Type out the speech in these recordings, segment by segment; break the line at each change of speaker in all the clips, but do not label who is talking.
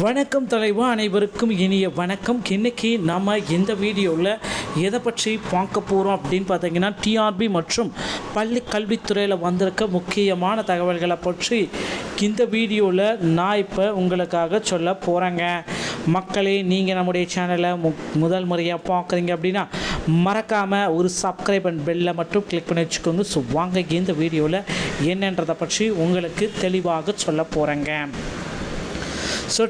வணக்கம் தலைவா, அனைவருக்கும் இனிய வணக்கம். இன்றைக்கி நம்ம இந்த வீடியோவில் எதை பற்றி பார்க்க போகிறோம் அப்படின்னு பார்த்தீங்கன்னா, டிஆர்பி மற்றும் பள்ளி கல்வித்துறையில் வந்திருக்க முக்கியமான தகவல்களை பற்றி இந்த வீடியோவில் நான் இப்போ உங்களுக்காக சொல்ல போகிறேங்க. மக்களே, நீங்கள் நம்முடைய சேனலை முதல் முறையாக பார்க்குறீங்க அப்படின்னா மறக்காமல் ஒரு சப்ஸ்கிரைப் அண்ட் பெல்லை மட்டும் கிளிக் பண்ணி வச்சுக்கோங்க. ஸோ வாங்க இந்த வீடியோவில் என்னன்றதை பற்றி உங்களுக்கு தெளிவாக சொல்ல போகிறேங்க. ஸோ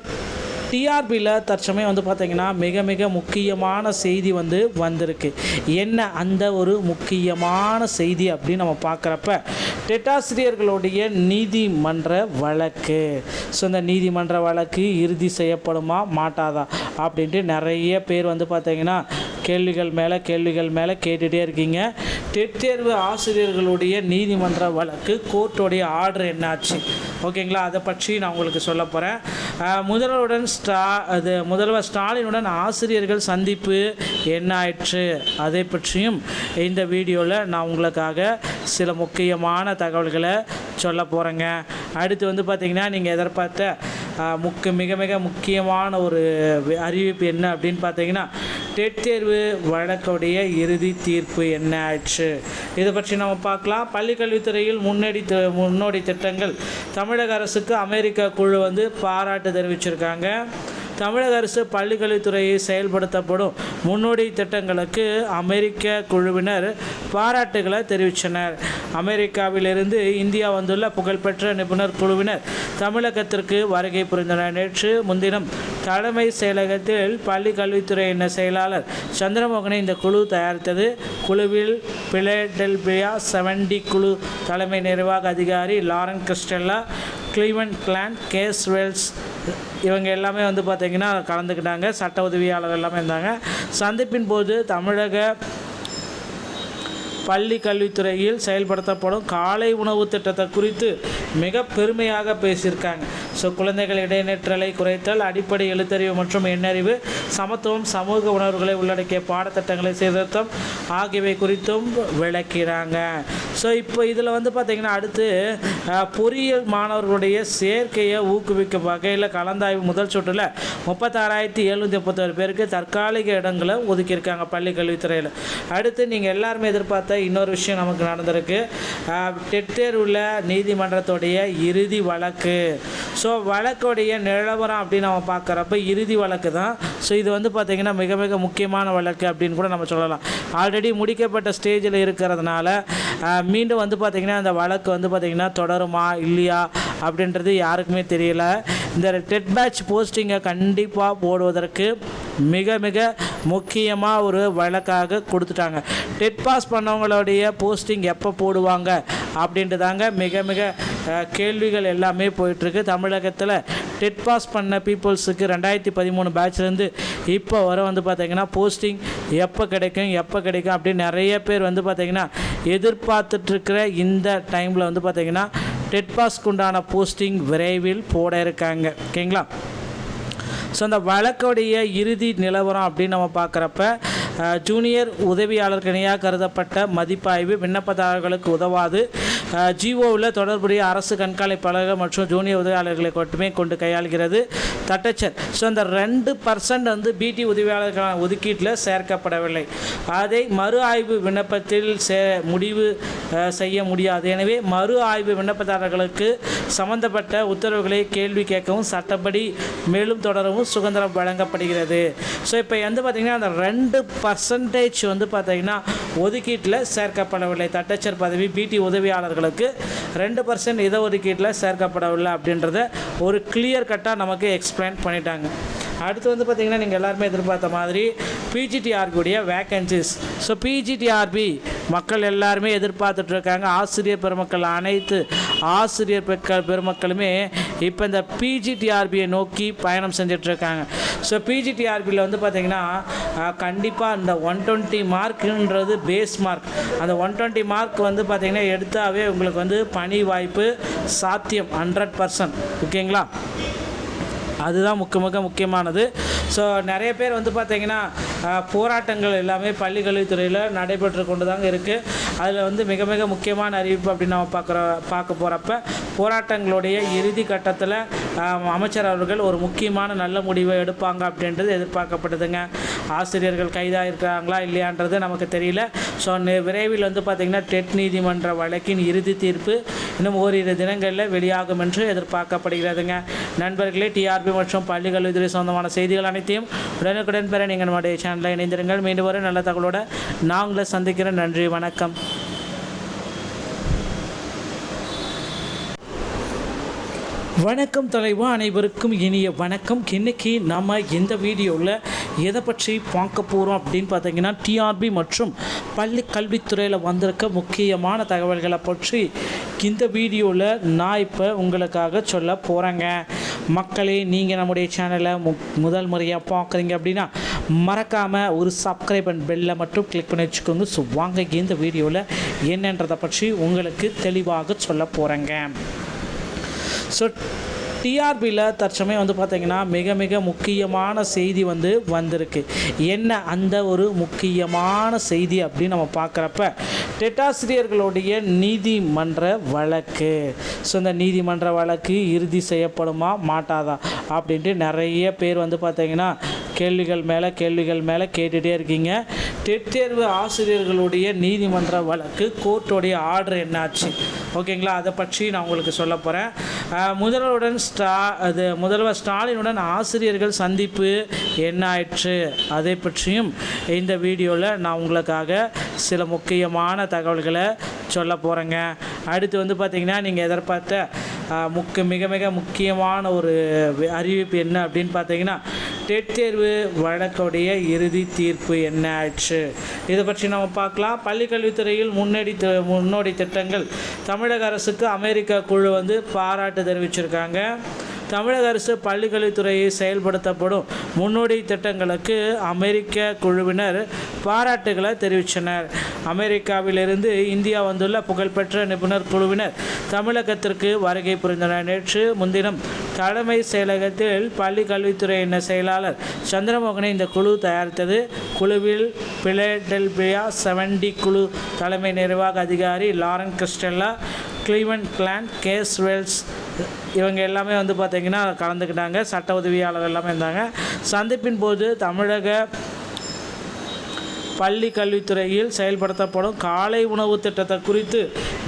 டிஆர்பியில் தற்சமயம் பார்த்திங்கன்னா மிக முக்கியமான செய்தி வந்திருக்கு. என்ன அந்த ஒரு முக்கியமான செய்தி அப்படின்னு நம்ம பார்க்குறப்ப, டெட்டாசிரியர்களுடைய நீதிமன்ற வழக்கு. ஸோ இந்த நீதிமன்ற வழக்கு இறுதி செய்யப்படுமா மாட்டாதா அப்படின்ட்டு நிறைய பேர் பார்த்திங்கன்னா கேள்விகள் மேலே கேட்டுகிட்டே இருக்கீங்க. டெட் தேர்வு ஆசிரியர்களுடைய நீதிமன்ற வழக்கு கோர்ட்டோடைய ஆர்டர் என்னாச்சு, ஓகேங்களா? அதை பற்றி நான் உங்களுக்கு சொல்ல போகிறேன். முதல்வர் ஸ்டாலினுடன் ஆசிரியர்கள் சந்திப்பு என்ன ஆயிற்று, அதை பற்றியும் இந்த வீடியோவில் நான் உங்களுக்காக சில முக்கியமான தகவல்களை சொல்ல போகிறேங்க. அடுத்து பார்த்திங்கன்னா, நீங்கள் எதிர்பார்த்த மிக முக்கியமான ஒரு அறிவிப்பு என்ன அப்படின்னு பார்த்தீங்கன்னா, டெட் தேர்வு வழக்குடைய இறுதி தீர்ப்பு என்ன ஆயிடுச்சு, இதை பற்றி நம்ம பார்க்கலாம். பள்ளிக்கல்வித்துறையில் முன்னோடி திட்டங்கள் தமிழக அரசுக்கு அமெரிக்கா குழு பாராட்டு தெரிவிச்சிருக்காங்க. தமிழக அரசு பள்ளிக்கல்வித்துறையை செயல்படுத்தப்படும் முன்னோடி திட்டங்களுக்கு அமெரிக்க குழுவினர் பாராட்டுகளை தெரிவித்தனர். அமெரிக்காவிலிருந்து இந்தியா வந்துள்ள புகழ்பெற்ற நிபுணர் குழுவினர் தமிழகத்திற்கு வருகை புரிந்தனர். நேற்று முன்தினம் தலைமை செயலகத்தில் பள்ளி கல்வித்துறை செயலாளர் சந்திரமோகனை இந்த குழு தயாரித்தது. குழுவில் பிலடெல்பியா 70 குழு தலைமை நிர்வாக அதிகாரி லாரன் கிறிஸ்டெல்லா, கிளீவன் கிளான், கேஸ் வெல்ஸ் இவங்க எல்லாமே பார்த்திங்கன்னா கலந்துக்கிட்டாங்க. சட்ட உதவியாளர் எல்லாமே இருந்தாங்க. சந்திப்பின் போது தமிழக பள்ளி கல்வித்துறையில் செயல்படுத்தப்படும் காலை உணவு திட்டத்தை குறித்து மிக பெருமையாக பேசியிருக்காங்க. ஸோ குழந்தைகள் இடைநிற்றலை குறைத்தல், அடிப்படை எழுத்தறிவு மற்றும் எண்ணறிவு, சமத்துவம், சமூக உணர்வுகளை உள்ளடக்கிய பாடத்திட்டங்களை சீர்திருத்தம் ஆகியவை குறித்தும் விளக்கிறாங்க. ஸோ இப்போ இதில் பார்த்திங்கன்னா அடுத்து பொறியியல் மாணவர்களுடைய சேர்க்கையை ஊக்குவிக்கும் வகையில் கலந்தாய்வு முதல் சுற்றில் 36,731 பேருக்கு தற்காலிக இடங்களை ஒதுக்கியிருக்காங்க பள்ளி கல்வித்துறையில். அடுத்து நீங்கள் எல்லாருமே எதிர்பார்த்த இன்னொரு விஷயம் நமக்கு நடந்திருக்கு. டெட் தேர்வில் நீதிமன்றத்துடைய இறுதி வழக்கு. ஸோ வழக்குடைய நிலவரம் அப்படின்னு நம்ம பார்க்குறப்ப இறுதி வழக்கு தான். ஸோ இது பார்த்திங்கன்னா மிக முக்கியமான வழக்கு அப்படின்னு கூட நம்ம சொல்லலாம். ஆல்ரெடி முடிக்கப்பட்ட ஸ்டேஜில் இருக்கிறதுனால மீண்டும் பார்த்திங்கன்னா அந்த வழக்கு பார்த்திங்கன்னா தொடருமா இல்லையா அப்படின்றது யாருக்குமே தெரியல. இந்த டெட் பேட்ச் போஸ்டிங்கை கண்டிப்பாக போடுவதற்கு மிக முக்கியமாக ஒரு வழக்காக கொடுத்துட்டாங்க. டெட் பாஸ் பண்ணவங்களுடைய போஸ்டிங் எப்போ போடுவாங்க அப்படின்ட்டு தாங்க மிக கேள்விகள் எல்லாமே போயிட்டுருக்கு. தமிழகத்தில் டெட் பாஸ் பண்ண பீப்புள்ஸுக்கு 2013 பேட்ச்லேருந்து இப்போ வர பார்த்திங்கன்னா போஸ்டிங் எப்போ கிடைக்கும் அப்படின்னு நிறைய பேர் பார்த்திங்கன்னா எதிர்பார்த்துட்ருக்கிற இந்த டைமில் பார்த்திங்கன்னா டெட் பாஸ்க்கு உண்டான போஸ்டிங் விரைவில் போட இருக்காங்க, ஓகேங்களா? ஸோ அந்த வழக்குடைய இறுதி நிலவரம் அப்படின்னு நம்ம பார்க்குறப்ப, ஜூனியர் உதவியாளருக்கு இணையாக கருதப்பட்ட மதிப்பாய்வு விண்ணப்பதாரர்களுக்கு உதவாது. ஜிஓவில் தொடர்புடைய அரசு கண்காணிப்பாளர்கள் மற்றும் ஜூனியர் உதவியாளர்களை மட்டுமே கொண்டு கையாளுகிறது தட்டச்சர். ஸோ அந்த 2% பிடி உதவியாளர்களான ஒதுக்கீட்டில் சேர்க்கப்படவில்லை. அதை மறு ஆய்வு விண்ணப்பத்தில் முடிவு செய்ய முடியாது. எனவே மறு ஆய்வு விண்ணப்பதாரர்களுக்கு சம்பந்தப்பட்ட உத்தரவுகளை கேள்வி கேட்கவும் சட்டப்படி மேலும் தொடரவும் சுதந்திரம் வழங்கப்படுகிறது. ஸோ இப்போ பார்த்திங்கன்னா அந்த 2% பார்த்திங்கன்னா ஒதுக்கீட்டில் சேர்க்கப்படவில்லை. தட்டச்சர் பதவி பிடி உதவியாளர்களுக்கு 2% இட ஒதுக்கீட்டில் சேர்க்கப்படவில்லை அப்படின்றத ஒரு கிளியர் கட்டாக நமக்கு எக்ஸ்பிளைன் பண்ணிட்டாங்க. அடுத்து பார்த்திங்கன்னா நீங்கள் எல்லாருமே எதிர்பார்த்த மாதிரி பிஜிடிஆர்பியுடைய வேக்கன்சிஸ். ஸோ பிஜிடிஆர்பி மக்கள் எல்லாருமே எதிர்பார்த்துட்ருக்காங்க. ஆசிரியர் பெருமக்கள், அனைத்து ஆசிரியர் பெருமக்களுமே இப்போ இந்த பிஜிடிஆர்பியை நோக்கி பயணம் செஞ்சிட்ருக்காங்க. ஸோ பிஜிடிஆர்பியில் பார்த்திங்கன்னா கண்டிப்பாக இந்த 120 மார்க்குன்றது பேஸ் மார்க். அந்த 120 மார்க் பார்த்திங்கன்னா எடுத்தாவே உங்களுக்கு பணி வாய்ப்பு சாத்தியம் 100%, ஓகேங்களா? அதுதான் முக்கியமானது. ஸோ நிறைய பேர் வந்து பார்த்திங்கன்னா போராட்டங்கள் எல்லாமே பள்ளி கல்வித்துறையில் நடைபெற்று கொண்டு தாங்க இருக்குது. அதில் வந்து மிக மிக முக்கியமான அறிவிப்பு அப்படின்னு நம்ம பார்க்க போகிறப்ப போராட்டங்களுடைய இறுதி கட்டத்தில் அமைச்சர் அவர்கள் ஒரு முக்கியமான நல்ல முடிவை எடுப்பாங்க அப்படின்றது எதிர்பார்க்கப்படுதுங்க. ஆசிரியர்கள் கைதாக இருக்கிறாங்களா இல்லையான்றது நமக்கு தெரியல. ஸோ விரைவில் வந்து பார்த்திங்கன்னா டெட் நீதிமன்ற வழக்கின் இறுதி தீர்ப்பு இன்னும் ஓரிரு தினங்களில் வெளியாகும் என்று எதிர்பார்க்கப்படுகிறதுங்க. நண்பர்களே, டிஆர்பி மற்றும் பள்ளி கல்வித்துறை சொந்தமான செய்திகள் அனைத்தையும் உடனுக்குடன் பெற நீங்கள் நம்முடைய சேனலில் இணைந்திருங்கள். மீண்டும் வரை நல்ல தகவலோடு நாங்களே சந்திக்கிறேன். நன்றி, வணக்கம். வணக்கம் தலைவா, அனைவருக்கும் இனிய வணக்கம். இன்றைக்கி நம்ம இந்த வீடியோவில் எதை பற்றி பார்க்க போகிறோம் அப்படின்னு பார்த்தீங்கன்னா, டிஆர்பி மற்றும் பள்ளி கல்வித்துறையில் வந்திருக்க முக்கியமான தகவல்களை பற்றி இந்த வீடியோவில் நான் இப்போ உங்களுக்காக சொல்ல போகிறேங்க. மக்களே, நீங்கள் நம்முடைய சேனலை முதல் முறையாக பார்க்குறீங்க அப்படின்னா மறக்காமல் ஒரு சப்ஸ்கிரைப் அண்ட் பெல்லை மட்டும் கிளிக் பண்ணி வச்சுக்கோங்க. ஸோ வாங்க இந்த வீடியோவில் என்னன்றதை பற்றி உங்களுக்கு தெளிவாக சொல்ல போகிறேங்க. ஸோ டிஆர்பியில் தற்சமயம் வந்து பார்த்திங்கன்னா மிக மிக முக்கியமான செய்தி வந்திருக்கு. என்ன அந்த ஒரு முக்கியமான செய்தி அப்படின்னு நம்ம பார்க்குறப்ப, டெட்டாசிரியர்களுடைய நீதிமன்ற வழக்கு. ஸோ இந்த நீதிமன்ற வழக்கு இறுதி செய்யப்படுமா மாட்டாதா அப்படின்ட்டு நிறைய பேர் வந்து பார்த்திங்கன்னா கேள்விகள் மேலே கேட்டுகிட்டே இருக்கீங்க. டெட் தேர்வு ஆசிரியர்களுடைய நீதிமன்ற வழக்கு கோர்ட்டோடைய ஆர்டர் என்னாச்சு, ஓகேங்களா, அதை பற்றி நான் உங்களுக்கு சொல்ல போகிறேன். முதல்வர் ஸ்டாலினுடன் ஆசிரியர்கள் சந்திப்பு என்ன ஆயிற்று அதை பற்றியும் இந்த வீடியோவில் நான் உங்களுக்காக சில முக்கியமான தகவல்களை சொல்ல போகிறேங்க. அடுத்து வந்து பார்த்திங்கன்னா, நீங்கள் எதிர்பார்த்த மிக மிக முக்கியமான ஒரு அறிவிப்பு என்ன அப்படின்னு பார்த்தீங்கன்னா, டெட் தேர்வு வழக்குடைய இறுதி தீர்ப்பு என்ன ஆயிடுச்சு இதை பற்றி நம்ம பார்க்கலாம். பள்ளிக்கல்வித்துறையில் முன்னோடி திட்டங்கள் தமிழக அரசுக்கு அமெரிக்கா குழு பாராட்டு தெரிவிச்சிருக்காங்க. தமிழக அரசு பள்ளிக்கல்வித்துறையை செயல்படுத்தப்படும் முன்னோடி திட்டங்களுக்கு அமெரிக்க குழுவினர் பாராட்டுகளை தெரிவித்தனர். அமெரிக்காவிலிருந்து இந்தியா வந்துள்ள புகழ்பெற்ற நிபுணர் குழுவினர் தமிழகத்திற்கு வருகை புரிந்தனர். நேற்று முன்தினம் தலைமை செயலகத்தில் பள்ளி கல்வித்துறையினர் செயலாளர் சந்திரமோகனை இந்த குழு தயாரித்தது. குழுவில் பிலடெல்பியா 70 குழு தலைமை நிர்வாக அதிகாரி லாரன் கிறிஸ்டெல்லா, கிளீவன் கிளான், கேஸ் வெல்ஸ் இவங்க எல்லாமே பார்த்திங்கன்னா கலந்துக்கிட்டாங்க. சட்ட உதவியாளர் எல்லாமே இருந்தாங்க. சந்திப்பின் போது தமிழக பள்ளி கல்வித்துறையில் செயல்படுத்தப்படும் காலை உணவு திட்டத்தை குறித்து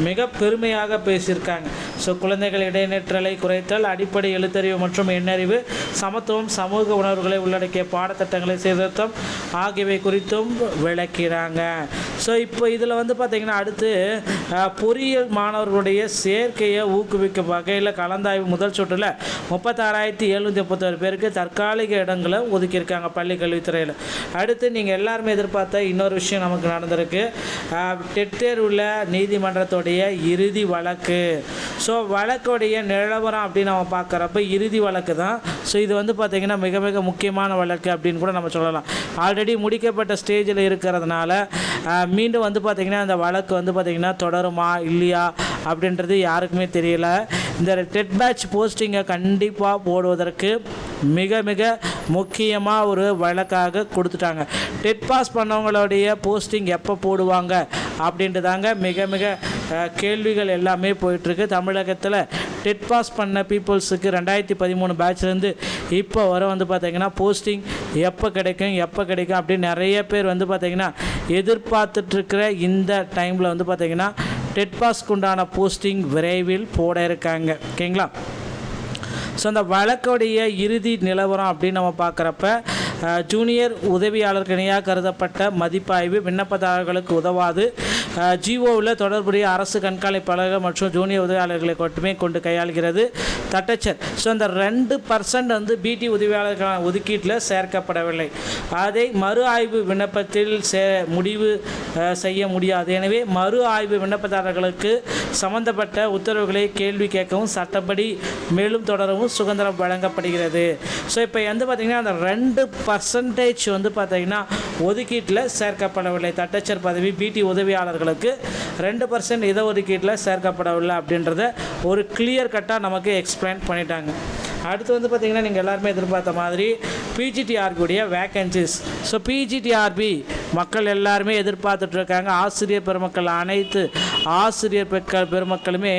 மிக பெருமையாக பேசியிருக்காங்க. ஸோ குழந்தைகள் இடைநிற்றலை குறைத்தல், அடிப்படை எழுத்தறிவு மற்றும் எண்ணறிவு, சமத்துவம், சமூக உணர்வுகளை உள்ளடக்கிய பாடத்திட்டங்களை சீர்திருத்தம் ஆகியவை குறித்தும் விளக்கிறாங்க. ஸோ இப்போ இதில் பார்த்திங்கன்னா அடுத்து பொறியியல் மாணவர்களுடைய சேர்க்கையை ஊக்குவிக்கும் வகையில் கலந்தாய்வு முதல் சுற்றில் 36,731 பேருக்கு தற்காலிக இடங்களை ஒதுக்கியிருக்காங்க பள்ளி கல்வித்துறையில். அடுத்து நீங்கள் எல்லாருமே எதிர்பார்த்த இன்னொரு விஷயம் நமக்கு நடந்திருக்கு. டெட் தேர்வில் நீதிமன்றத்துடைய இறுதி வழக்கு. ஸோ வழக்குடைய நிலவரம் அப்படின்னு நம்ம பார்க்குறப்ப இறுதி வழக்கு தான். ஸோ இது பார்த்திங்கன்னா மிக மிக முக்கியமான வழக்கு அப்படின்னு கூட நம்ம சொல்லலாம். ஆல்ரெடி முடிக்கப்பட்ட ஸ்டேஜில் இருக்கிறதுனால மீண்டும் பார்த்திங்கன்னா அந்த வழக்கு பார்த்திங்கன்னா தொடருமா இல்லையா அப்படின்றது யாருக்குமே தெரியல. இந்த டெட் பேட்ச் போஸ்டிங்கை கண்டிப்பாக போடுவதற்கு மிக மிக முக்கியமாக ஒரு வழக்காக கொடுத்துட்டாங்க. டெட் பாஸ் பண்ணவங்களுடைய போஸ்டிங் எப்போ போடுவாங்க அப்படின்றதாங்க மிக மிக கேள்விகள் எல்லாமே போயிட்டுருக்கு. தமிழகத்தில் டெட் பாஸ் பண்ண பீப்புள்ஸுக்கு 2013 பேட்ச்லேருந்து இப்போ வர பார்த்திங்கன்னா போஸ்டிங் எப்போ கிடைக்கும் அப்படின்னு நிறைய பேர் பார்த்திங்கன்னா எதிர்பார்த்துட்ருக்கிற இந்த டைமில் பார்த்திங்கன்னா டெட் பாஸ்க்கு உண்டான போஸ்டிங் விரைவில் போட இருக்காங்க, ஓகேங்களா. ஸோ அந்த வழக்குடைய இறுதி நிலவரம் அப்படின்னு நம்ம பார்க்குறப்ப ஜூனியர் உதவியாளருக்கு இணையாக கருதப்பட்ட மதிப்பாய்வு விண்ணப்பதாரர்களுக்கு உதவாது. ஜிஓவில் தொடர்புடைய அரசு கண்காணிப்பாளர்கள் மற்றும் ஜூனியர் உதவியாளர்களை மட்டுமே கொண்டு கையாளுகிறது தட்டச்சர். ஸோ அந்த 2% பிடி உதவியாளர்களான ஒதுக்கீட்டில் சேர்க்கப்படவில்லை. அதை மறு ஆய்வு விண்ணப்பத்தில் முடிவு செய்ய முடியாது. எனவே மறு ஆய்வு விண்ணப்பதாரர்களுக்கு சம்பந்தப்பட்ட உத்தரவுகளை கேள்வி கேட்கவும் சட்டப்படி மேலும் தொடரவும் சுதந்திரம் வழங்கப்படுகிறது. ஸோ இப்போ பார்த்திங்கன்னா அந்த 2% பார்த்திங்கன்னா ஒதுக்கீட்டில் சேர்க்கப்படவில்லை. தட்டச்சர் பதவி பிடி உதவியாளர்கள் மாணவர்களுக்கு 2% இடஒதுக்கீட்டில் சேர்க்கப்படவில்லை அப்படின்றத ஒரு கிளியர் கட்டாக நமக்கு எக்ஸ்பிளைன் பண்ணிட்டாங்க. அடுத்து வந்து பார்த்திங்கன்னா நீங்கள் எல்லாருமே எதிர்பார்த்த மாதிரி பிஜிடிஆர்பியுடைய வேக்கன்சிஸ். ஸோ பிஜிடிஆர்பி மக்கள் எல்லாருமே எதிர்பார்த்துட்ருக்காங்க. ஆசிரியர் பெருமக்கள், அனைத்து ஆசிரியர் பெருமக்களுமே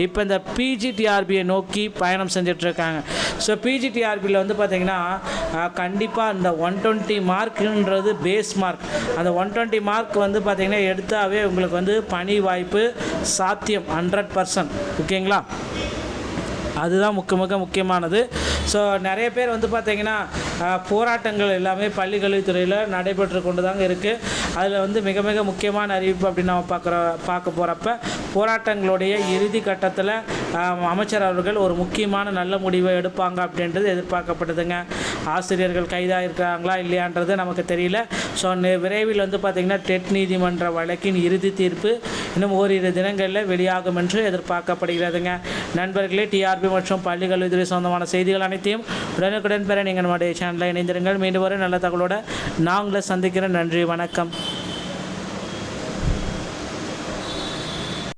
இப்போ இந்த பிஜிடிஆர்பியை நோக்கி பயணம் செஞ்சிட்ருக்காங்க. ஸோ பிஜிடிஆர்பியில் வந்து பார்த்திங்கன்னா கண்டிப்பாக இந்த 120 மார்க்குன்றது பேஸ் மார்க். அந்த 120 மார்க் வந்து பார்த்திங்கன்னா எடுத்தாவே உங்களுக்கு வந்து பணி வாய்ப்பு சாத்தியம் 100%. ஓகேங்களா? அதுதான் முக்கியமானது. ஸோ நிறைய பேர் வந்து பார்த்திங்கன்னா போராட்டங்கள் எல்லாமே பள்ளிக்கல்வித்துறையில் நடைபெற்று கொண்டு தாங்க இருக்குது. அதில் வந்து மிக மிக முக்கியமான அறிவிப்பு அப்படின்னு நம்ம பார்க்க போகிறப்ப போராட்டங்களுடைய இறுதி கட்டத்தில் அமைச்சர் அவர்கள் ஒரு முக்கியமான நல்ல முடிவை எடுப்பாங்க அப்படின்றது எதிர்பார்க்கப்படுதுங்க. ஆசிரியர்கள் கைதாக இருக்கிறாங்களா இல்லையான்றது நமக்கு தெரியல. ஸோ விரைவில் வந்து பார்த்திங்கன்னா டெட் நீதிமன்ற வழக்கின் இறுதி தீர்ப்பு இன்னும் ஓரிரு தினங்களில் வெளியாகும் என்று எதிர்பார்க்கப்படுகிறதுங்க. நண்பர்களே, டிஆர்பி மற்றும் பள்ளிக்கல்வித்துறை சொந்தமான செய்திகள் அனைத்தையும் உடனுக்குடன் பெற நீங்கள் நம்முடைய சேனலில் இணைந்திருங்கள். மீண்டும் ஒரு நல்ல தகவலோடு நான் உங்களை சந்திக்கிறேன். நன்றி, வணக்கம்.